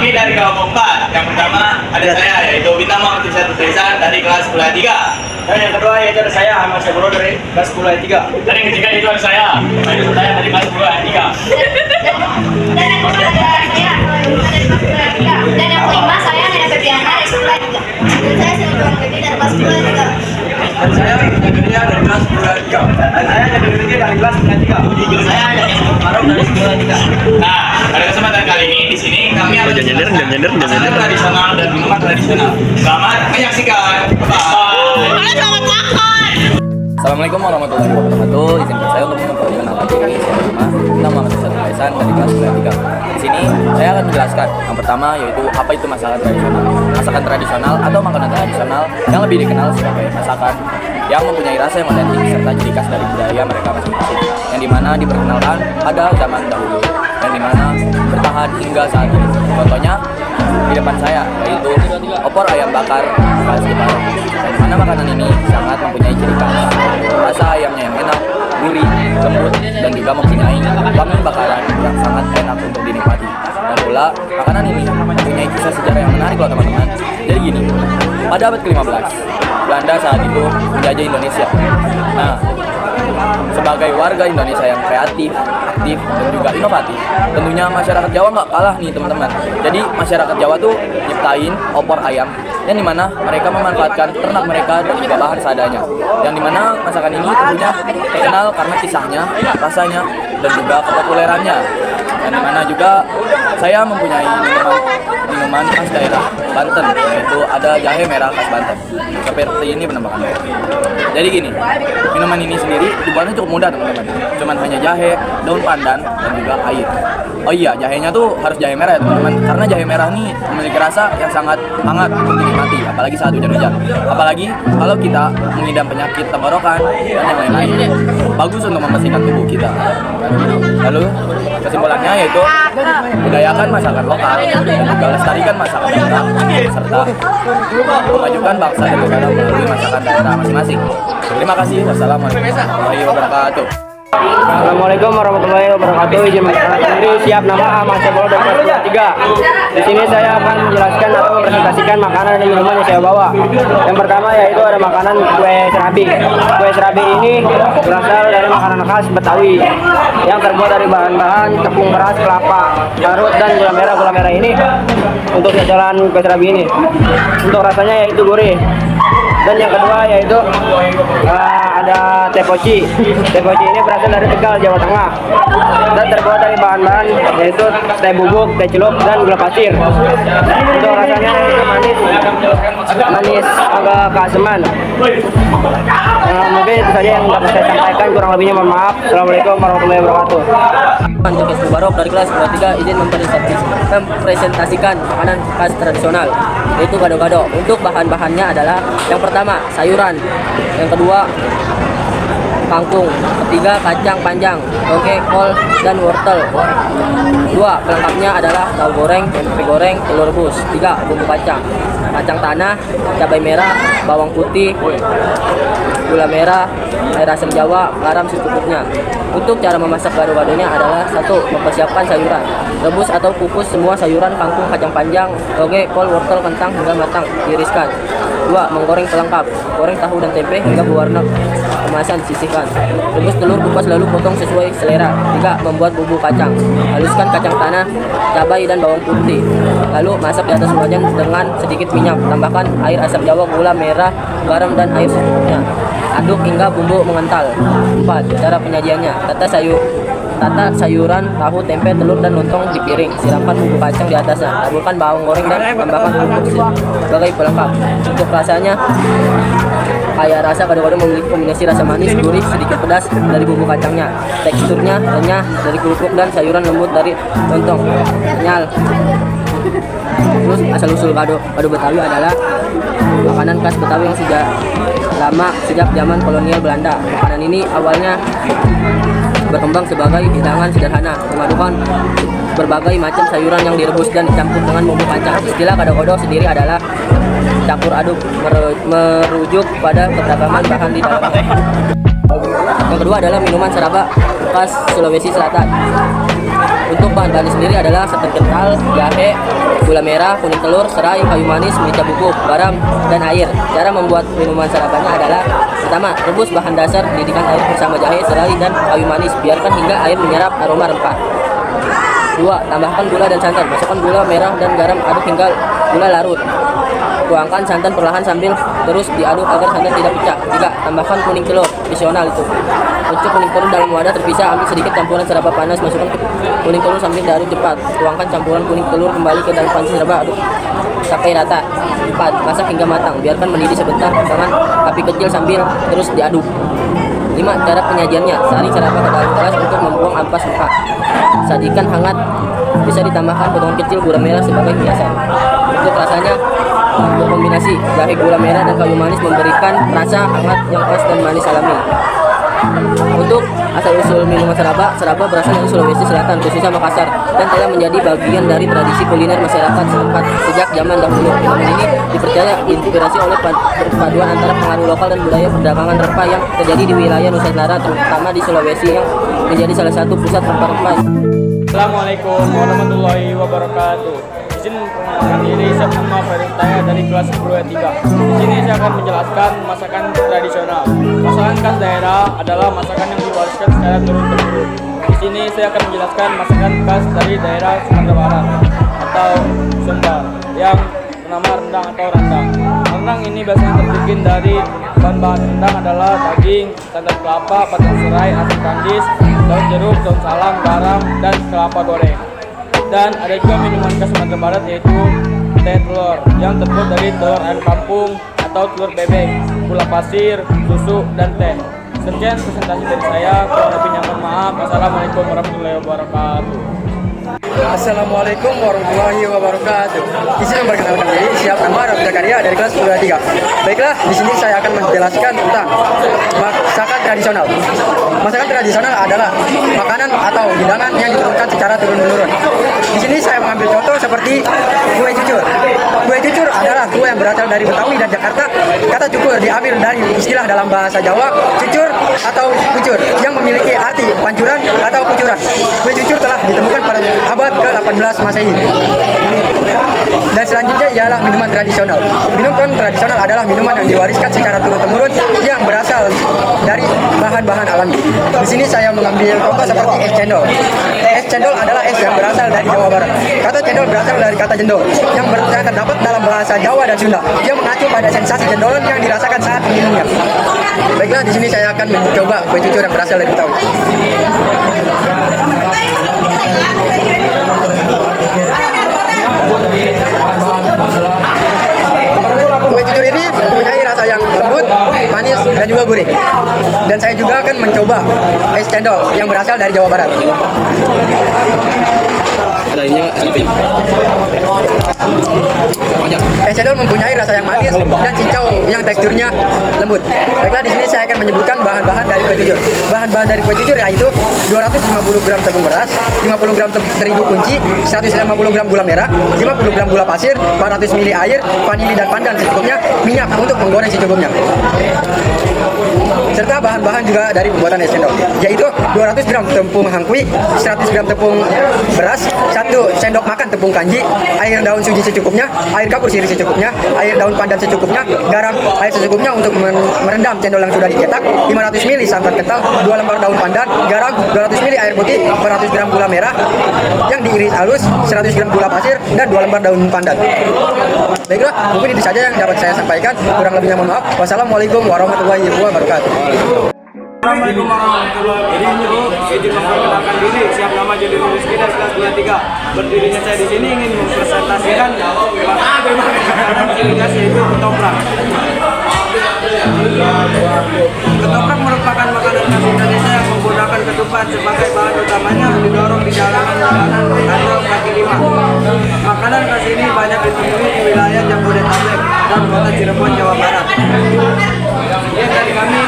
Kami dari kelompok 4. Yang pertama ada saya yaitu Bintang Mahmud Tulisan dari kelas 10 3. Dan yang kedua yaitu ada saya Ahmad Syabro dari kelas 10 ayat 3. Dan yang ketiga itu ada saya dari kelas 10 ayat 3. Dan yang kedua ada saya dan yang kelima saya Nena Febriana dari sekolah 3. Dan saya Silviana Febi dari kelas 10 ayat 3. Dan saya Nagria dari kelas 10 ayat 3. Dan saya Nagria dari kelas 10 ayat 3. Saya Marok dari 10 ayat 3. Nah, pada kesempatan kali ini di sini kami akan masakan tradisional dan minuman tradisional. Selamat menyaksikan. Bye. Selamat makan. Assalamualaikum warahmatullahi wabarakatuh. Izinkan saya untuk memperkenalkan diri. Nama Muhammad Tulisan dari kelas 3. Di sini saya akan menjelaskan yang pertama yaitu apa itu masakan tradisional. Masakan tradisional atau makanan tradisional yang lebih dikenal sebagai masakan yang mempunyai rasa yang otentik serta ciri khas dari budaya mereka masing-masing. Yang dimana diperkenalkan pada zaman dahulu dan dimana bertahan hingga saat ini. Contohnya di depan saya yaitu opor ayam bakar khas Jepang. Di mana makanan ini sangat mempunyai ciri khas rasa ayamnya yang enak, gurih, lembut, dan juga mempunyai wangi bakaran yang sangat enak untuk dinikmati. Dan pula makanan ini mempunyai kisah sejarah yang menarik loh teman-teman. Jadi gini, pada abad ke-15 Belanda saat itu menjajah Indonesia. Nah, sebagai warga Indonesia yang kreatif, aktif, dan juga inovatif, tentunya masyarakat Jawa nggak kalah nih teman-teman. Jadi masyarakat Jawa tuh nyiptain opor ayam yang dimana mereka memanfaatkan ternak mereka dan juga bahan seadanya. Yang dimana masakan ini tentunya terkenal karena kisahnya, rasanya, dan juga kepopulerannya. Dan dimana juga saya mempunyai minuman khas daerah Banten, yaitu ada jahe merah khas Banten. Seperti ini penampakannya. Jadi gini, minuman ini sendiri dibuatnya cukup mudah teman-teman. Cuman hanya jahe, daun pandan, dan juga air. Oh iya, jahenya tuh harus jahe merah ya teman-teman. Karena jahe merah nih memiliki rasa yang sangat hangat untuk dinikmati, apalagi saat hujan-hujan. Apalagi kalau kita mengidap penyakit tenggorokan dan yang lain-lain. Bagus untuk membersihkan tubuh kita. Lalu kesimpulannya yaitu budayakan masakan lokal dan juga lestarikan masakan daerah serta memajukan bangsa dan negara melalui masakan daerah masing-masing. Terima kasih. Wassalamualaikum warahmatullahi wabarakatuh. Assalamualaikum warahmatullahi wabarakatuh. Izin memperkenalkan diri, siap nama Ahmad Syabro dari kelas 3. Di sini saya akan menjelaskan atau mempresentasikan makanan dan minuman yang saya bawa. Yang pertama yaitu ada makanan kue serabi. Kue serabi ini berasal dari makanan khas Betawi yang terbuat dari bahan-bahan tepung beras, kelapa, parut, dan gula merah. Gula merah ini untuk jajanan kue serabi ini. Untuk rasanya yaitu gurih. Dan yang kedua yaitu ada tepoci. Tepoci ini berasal dari Tegal, Jawa Tengah, dan terbuat dari bahan-bahan yaitu teh bubuk, teh celup, dan gula pasir. Untuk rasanya itu manis agak keasaman. Mungkin itu saja yang dapat saya sampaikan, kurang lebihnya mohon maaf. Assalamualaikum warahmatullahi wabarakatuh. Jokas Mubarok dari kelas 3 izin mempresentasikan makanan khas tradisional yaitu gado-gado. Untuk bahan-bahannya adalah yang pertama sayuran, yang kedua kangkung, ketiga kacang panjang, toge, kol, dan wortel. Dua, pelengkapnya adalah tahu goreng, tempe goreng, telur rebus. Tiga, bumbu kacang, kacang tanah, cabai merah, bawang putih, gula merah, air asam jawa, garam secukupnya. Untuk cara memasak gado-gadonya adalah satu, mempersiapkan sayuran, rebus atau kukus semua sayuran, kangkung, kacang panjang, toge, kol, wortel, kentang hingga matang, tiriskan. Dua, menggoreng pelengkap, goreng tahu dan tempe hingga berwarna kemasan, sisihkan. Rebus telur, kupas lalu potong sesuai selera. Tiga, membuat bumbu kacang, haluskan kacang tanah, cabai dan bawang putih. Lalu masak di atas wajan dengan sedikit minyak, tambahkan air asam jawa, gula merah, garam dan air secukupnya. Aduk hingga bumbu mengental. 4. Cara penyajiannya: tata sayuran, tahu, tempe, telur, dan lontong di piring. Siramkan bumbu kacang di atasnya. Taburkan bawang goreng dan tambahkan bumbu sebagai pelengkap. Untuk rasanya, kaya rasa gado-gado memiliki kombinasi rasa manis, gurih, sedikit pedas dari bumbu kacangnya. Teksturnya renyah dari kerupuk dan sayuran lembut dari lontong. Kenyal. Terus asal-usul gado Betawi adalah makanan khas Betawi yang sejak zaman kolonial Belanda. Makanan ini awalnya berkembang sebagai hidangan sederhana, memadukan berbagai macam sayuran yang direbus dan dicampur dengan bumbu kacang. Istilah gado-gado sendiri adalah campur aduk, merujuk pada keberagaman bahan di dalamnya. Yang kedua adalah minuman seraba khas Sulawesi Selatan. Untuk bahan-bahan sendiri adalah santan kental, jahe, gula merah, kuning telur, serai, kayu manis, merica bubuk, garam, dan air. Cara membuat minuman sarapannya adalah: pertama, rebus bahan dasar, didihkan air bersama jahe, serai, dan kayu manis. Biarkan hingga air menyerap aroma rempah. 2. Tambahkan gula dan santan. Masukkan gula merah dan garam, aduk hingga gula larut. Tuangkan santan perlahan sambil terus diaduk agar santan tidak pecah. 3. Tambahkan kuning telur, opsional itu. Tuncuk kuning telur dalam wadah terpisah, ambil sedikit campuran seraba panas, masukkan kuning telur sambil diaduk cepat. Tuangkan campuran kuning telur kembali ke dalam panci seraba, aduk sampai rata. 4. Masak hingga matang, biarkan mendidih sebentar dengan api kecil sambil terus diaduk. 5. Cara penyajiannya: saring seraba ke dalam gelas untuk membuang ampas rempah. Sajikan hangat, bisa ditambahkan potongan kecil gula merah sebagai hiasan. Untuk rasanya, untuk kombinasi jahe, gula merah, dan kayu manis memberikan rasa hangat yang khas dan manis alami. Untuk asal-usul minuman seraba berasal dari Sulawesi Selatan, khususnya Makassar, dan telah menjadi bagian dari tradisi kuliner masyarakat setempat sejak zaman dahulu. Minuman ini dipercaya inspirasi oleh perpaduan antara pengaruh lokal dan budaya perdagangan rempah yang terjadi di wilayah Nusa Tenggara, terutama di Sulawesi yang menjadi salah satu pusat rempah-rempah. Assalamualaikum warahmatullahi wabarakatuh. Izin perkenalkan diri, saya nama Farid Taya dari kelas 10 3. Di sini saya akan menjelaskan masakan tradisional. Masakan khas daerah adalah masakan yang diwariskan secara turun-temurun. Di sini saya akan menjelaskan masakan khas dari daerah Sumatera Barat atau Sumba yang bernama rendang atau randang. Rendang ini biasanya terbikin dari bahan-bahan rendang adalah daging, santan kelapa, batang serai, asam kandis, daun jeruk, daun salam, garam, dan kelapa goreng. Dan ada juga minuman khas Sumatera Barat yaitu teh telur yang terbuat dari telur ayam kampung atau telur bebek, gula pasir, susu, dan teh. Sekian presentasi dari saya, kurang lebihnya mohon maaf. Wassalamualaikum warahmatullahi wabarakatuh. Assalamualaikum warahmatullahi wabarakatuh. Izin memperkenalkan diri, siap nama Raffida Karya dari kelas 10 3. Baiklah, di sini saya akan menjelaskan tentang masakan tradisional. Masakan tradisional adalah makanan atau hidangan yang diturunkan secara turun-menurun. Di sini saya mengambil contoh seperti kue cucur. Kue cucur adalah kue yang berasal dari Betawi dan Jakarta. Kata cukur diambil dari istilah dalam bahasa Jawa cucur atau kucur yang memiliki arti pancuran atau kucuran. Kue cucur telah ditemukan pada abad ke-18 Masehi. Dan selanjutnya ialah minuman tradisional. Minuman tradisional adalah minuman yang diwariskan secara turun-temurun yang berasal dari bahan-bahan alami. Di sini saya mengambil contoh seperti es cendol. Es cendol adalah es yang berasal dari Jawa Barat. Kata cendol berasal dari kata jendol yang terdapat dalam bahasa Jawa dan Sunda. Dia mengacu pada sensasi cendolan yang dirasakan saat minumnya. Baiklah, di sini saya akan mencoba kue cucur yang berasal dari Betawi. Kue cucur ini mempunyai rasa yang lembut, manis, dan juga gurih. Dan saya juga akan mencoba es cendol yang berasal dari Jawa Barat. Es cendol mempunyai rasa yang manis dan cincau yang teksturnya lembut. Baiklah, di sini saya akan menyebutkan bahan-bahan dari kue cucur. Bahan-bahan dari kue cucur yaitu 250 gram tepung beras, 50 gram terigu kunci, 150 gram gula merah, 50 gram gula pasir, 400 ml air, vanili dan pandan secukupnya, minyak untuk menggoreng secukupnya. Serta bahan-bahan juga dari pembuatan es cendol, yaitu 200 gram tepung hangkui, 100 gram tepung beras, 1 sendok makan tepung kanji, air daun suji secukupnya, air kapur sirih secukupnya, air daun pandan secukupnya, garam, air secukupnya untuk merendam cendol yang sudah dicetak, 500 ml santan kental, 2 lembar daun pandan, garam, 200 ml air putih, 400 gram gula merah yang diiris halus, 100 gram gula pasir, dan 2 lembar daun pandan. Baiklah, mungkin itu saja yang dapat saya sampaikan. Kurang lebihnya mohon maaf. Wassalamualaikum warahmatullahi wabarakatuh. Assalamualaikum warahmatullahi wabarakatuh. Izin memperkenalkan diri, siap nama jadi Rizky dari kelas 23. Berdirinya saya di sini ingin mempresentasikan makanan Indonesia yaitu ketoprak. Ketoprak merupakan makanan khas Indonesia yang menggunakan ketupat sebagai bahan utamanya, didorong di jalanan atau kaki lima. Makanan khas ini banyak ditemui di wilayah Jabodetabek dan kota Cirebon, Jawa Barat. Sekian dari kami.